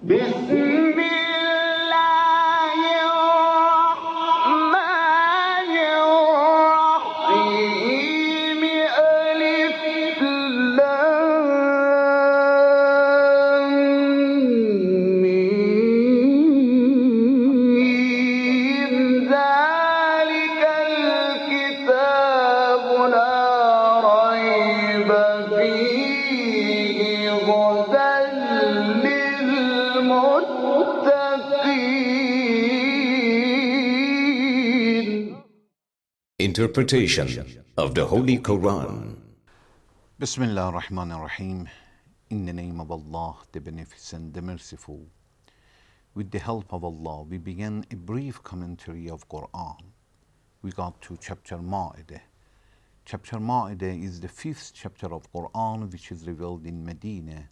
بسم الله الرحمن الرحيم ألف لام ميم ذلك الكتاب لا ريب فيه هدى للمتقين. Interpretation of the Holy Quran. Bismillah ar-Rahman ar-Rahim. In the name of Allah, the Beneficent, the Merciful. With the help of Allah, we begin a brief commentary of Quran. We got to chapter Ma'idah. Chapter Ma'idah is the 5th chapter of Quran, which is revealed in Medina.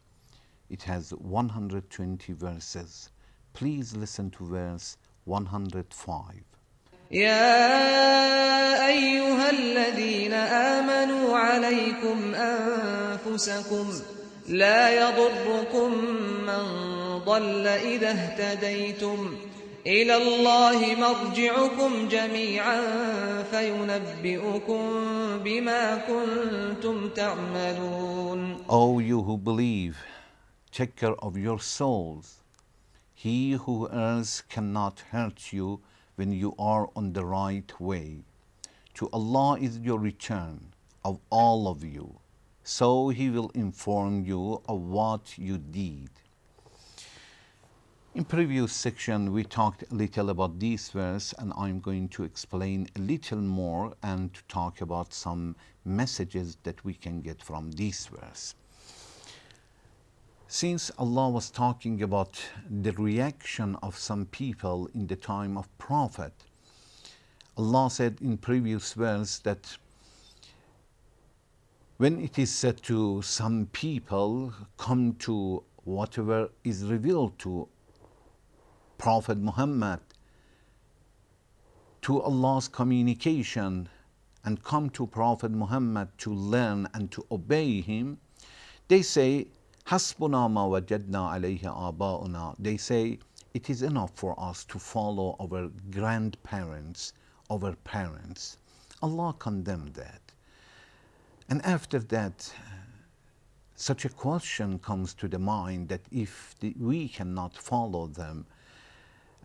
It has 120 verses. Please listen to verse 105. يا أيها الذين آمنوا عليكم أنفسكم لا يضركم من ضل إذا اهتديتم إلى الله مرجعكم جميعا فينبئكم بما كنتم تعملون. O you who believe, take care of your souls. He who errs cannot hurt you when you are on the right way. To Allah is your return, of all of you. So He will inform you of what you did. In previous section, we talked a little about this verse, and I'm going to explain a little more and to talk about some messages that we can get from this verse. Since Allah was talking about the reaction of some people in the time of Prophet, Allah said in previous verse that when it is said to some people, come to whatever is revealed to Prophet Muhammad, to Allah's communication, and come to Prophet Muhammad to learn and to obey him, they say, Hasbuna ma wajadna alayhi aba'una. They say, it is enough for us to follow our grandparents, our parents. Allah condemned that. And after that, such a question comes to the mind that if we cannot follow them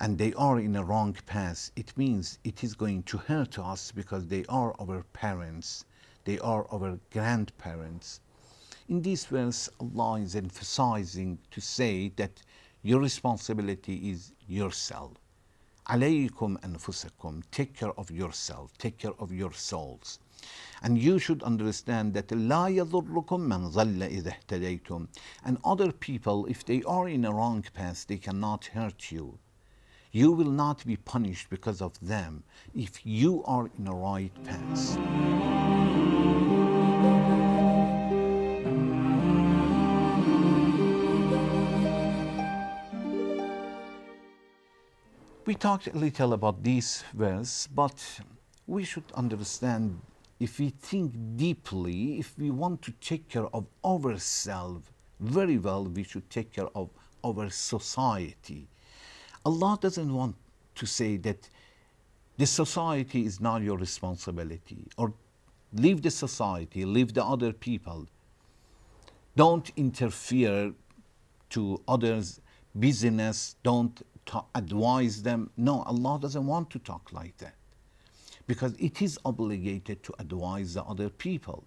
and they are in a wrong path, it means it is going to hurt us because they are our parents, they are our grandparents. In this verse, Allah is emphasizing to say that your responsibility is yourself. Alaykum anfusakum, take care of yourself, take care of your souls. And you should understand that la yadurrukum man dhalla idha ihtadaytum. And other people, if they are in a wrong path, they cannot hurt you. You will not be punished because of them if you are in a right path. We talked a little about this verse, but we should understand, if we think deeply, if we want to take care of ourselves very well, we should take care of our society. Allah doesn't want to say that the society is not your responsibility, or leave the society, leave the other people. Don't interfere to others' business, don't advise them. No, Allah doesn't want to talk like that, because it is obligated to advise the other people.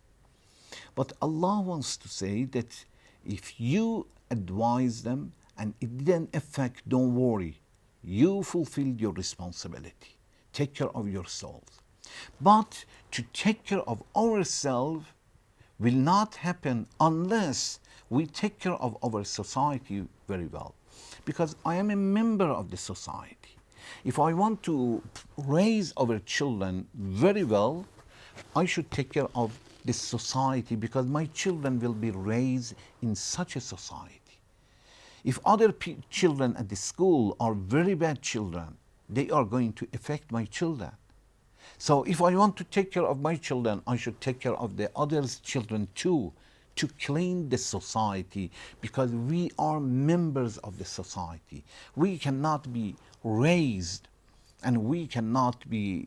But Allah wants to say that if you advise them and it didn't affect, don't worry, you fulfilled your responsibility. Take care of your souls. But to take care of ourselves will not happen unless we take care of our society very well. Because I am a member of the society. If I want to raise our children very well, I should take care of this society, because my children will be raised in such a society. If other children at the school are very bad children, they are going to affect my children. So if I want to take care of my children, I should take care of the others' children too, to clean the society, because we are members of the society. We cannot be raised and we cannot live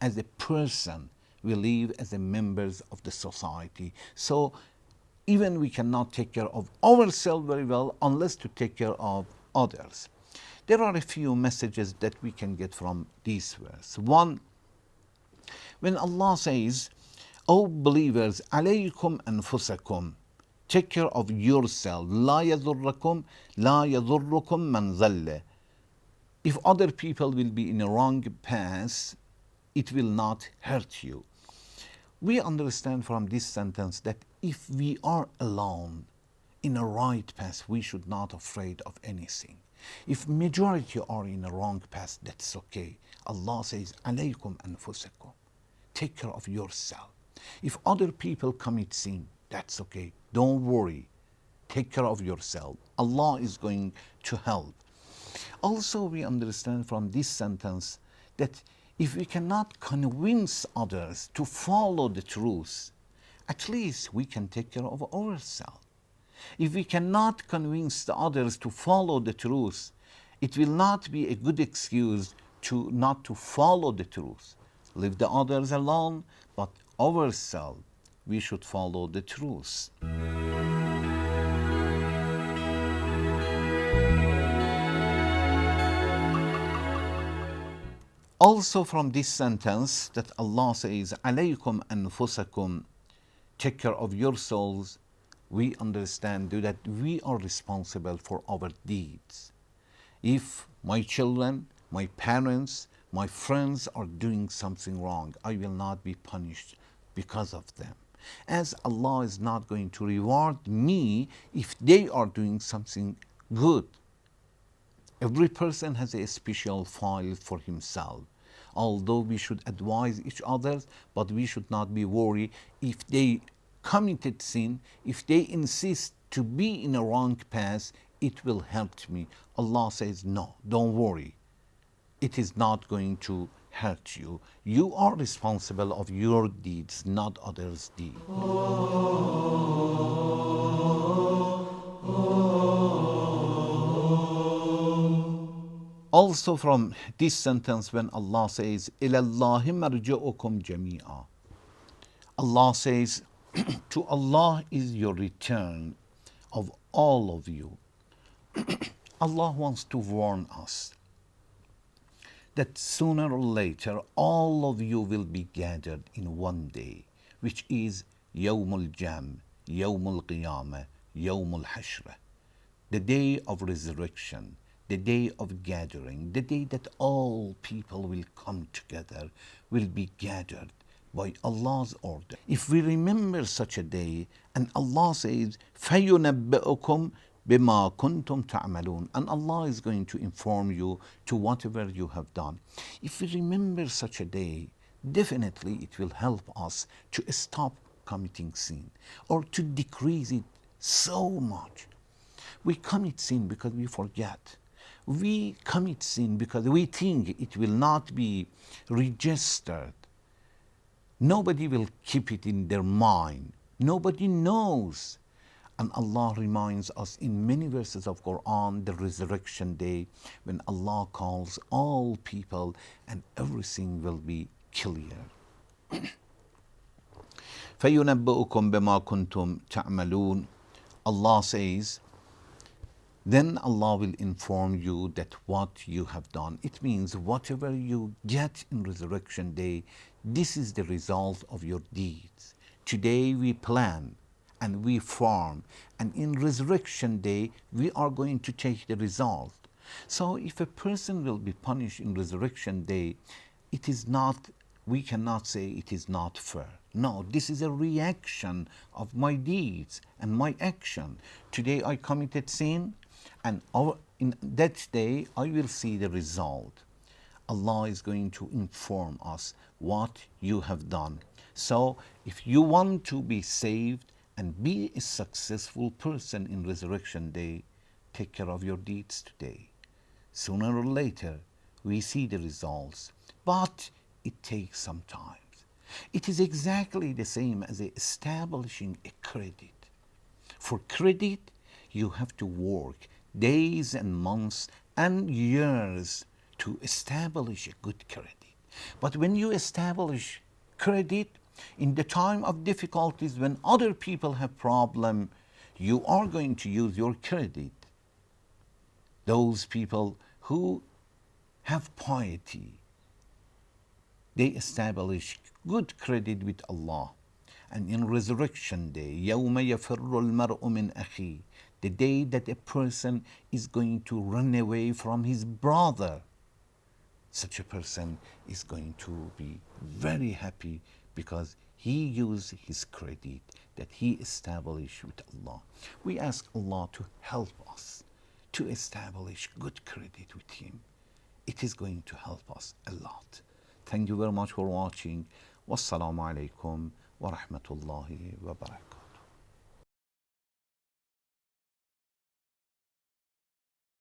as a person. We live as a members of the society. So even we cannot take care of ourselves very well unless to take care of others. There are a few messages that we can get from this verse. One, when Allah says, "O believers, alaykum anfusakum," take care of yourself. "La yadurrukum man dhalla." If other people will be in a wrong path, it will not hurt you. We understand from this sentence that if we are alone in a right path, we should not afraid of anything. If majority are in a wrong path, that's okay. Allah says, "Alaykum anfusakum." Take care of yourself. If other people commit sin, that's okay. Don't worry. Take care of yourself. Allah is going to help. Also, we understand from this sentence that if we cannot convince others to follow the truth, at least we can take care of ourselves. If we cannot convince the others to follow the truth, it will not be a good excuse to not to follow the truth. Leave the others alone, but ourselves, we should follow the truth. Also from this sentence that Allah says, "Alaykum anfusakum," take care of your souls, we understand that we are responsible for our deeds. If my children, my parents, my friends are doing something wrong, I will not be punished because of them. As Allah is not going to reward me if they are doing something good. Every person has a special file for himself. Although we should advise each other, but we should not be worried if they committed sin, if they insist to be in a wrong path, it will hurt me. Allah says, no, don't worry. It is not going to hurt you. You are responsible of your deeds, not others' deeds. Also from this sentence when Allah says, إِلَى اللَّهِ مَرْجِعُكُمْ جَمِيعًا. Allah says, to Allah is your return of all of you. Allah wants to warn us that sooner or later all of you will be gathered in one day, which is Yawmul Jam, Yawmul Qiyamah, Yawmul Hashrah, the day of resurrection, the day of gathering, the day that all people will come together, will be gathered by Allah's order. If we remember such a day, and Allah says, فَيُنَبَّئُكُمْ بِمَا كُنْتُمْ تَعْمَلُونَ, and Allah is going to inform you to whatever you have done. If we remember such a day, definitely it will help us to stop committing sin or to decrease it so much. We commit sin because we forget. We commit sin because we think it will not be registered. Nobody will keep it in their mind. Nobody knows. And Allah reminds us in many verses of Quran, the resurrection day, when Allah calls all people and everything will be clear. فَيُنَبَّئُكُمْ بِمَا كُنْتُمْ تَعْمَلُونَ. Allah says, then Allah will inform you that what you have done. It means whatever you get in resurrection day, this is the result of your deeds. Today we plan and we farm, and in resurrection day we are going to take the result. So if a person will be punished in resurrection day, it is not, we cannot say it is not fair. No, this is a reaction of my deeds and my action. Today I committed sin, and in that day I will see the result. Allah is going to inform us what you have done. So if you want to be saved and be a successful person in resurrection day, take care of your deeds today. Sooner or later we see the results, but it takes some time. It is exactly the same as establishing a credit. For credit, you have to work days and months and years to establish a good credit. But when you establish credit, in the time of difficulties, when other people have problem, you are going to use your credit. Those people who have piety, they establish good credit with Allah. And in resurrection day, يَوْمَ يَفِرُّ الْمَرْءُ مِنْ أَخِيهِ, the day that a person is going to run away from his brother, such a person is going to be very happy because he used his credit that he established with Allah. We ask Allah to help us to establish good credit with Him. It is going to help us a lot. Thank you very much for watching. Wassalamu alaikum wa rahmatullahi wa barakatuh.